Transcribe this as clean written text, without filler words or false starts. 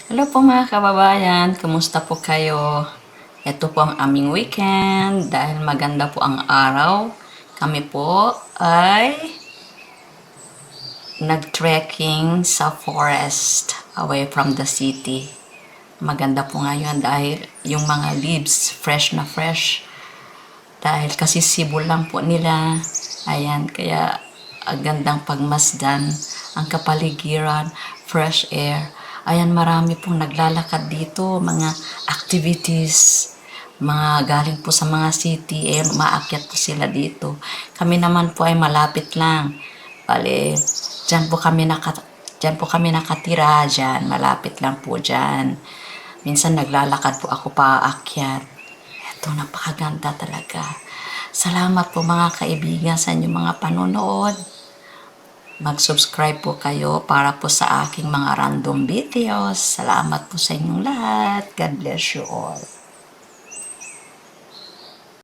Hello po mga kababayan, kumusta po kayo? Ito po ang aming weekend dahil maganda po ang araw. Kami po ay nag-trekking sa forest away from the city. Maganda po ngayon dahil yung mga leaves fresh na fresh. Dahil kasi sibol lang po nila. Ayan, kaya ang gandang pagmasdan, ang kapaligiran, fresh air. Ayan, marami pong naglalakad dito, mga activities, mga galing po sa mga city, eh, maakyat po sila dito. Kami naman po ay malapit lang. Bale, dyan po kami nakatira, dyan, malapit lang po dyan. Minsan naglalakad po ako paakyat. Eto, napakaganda talaga. Salamat po mga kaibigan sa inyong mga panonood. Mag-subscribe po kayo para po sa aking mga random videos. Salamat po sa inyong lahat. God bless you all.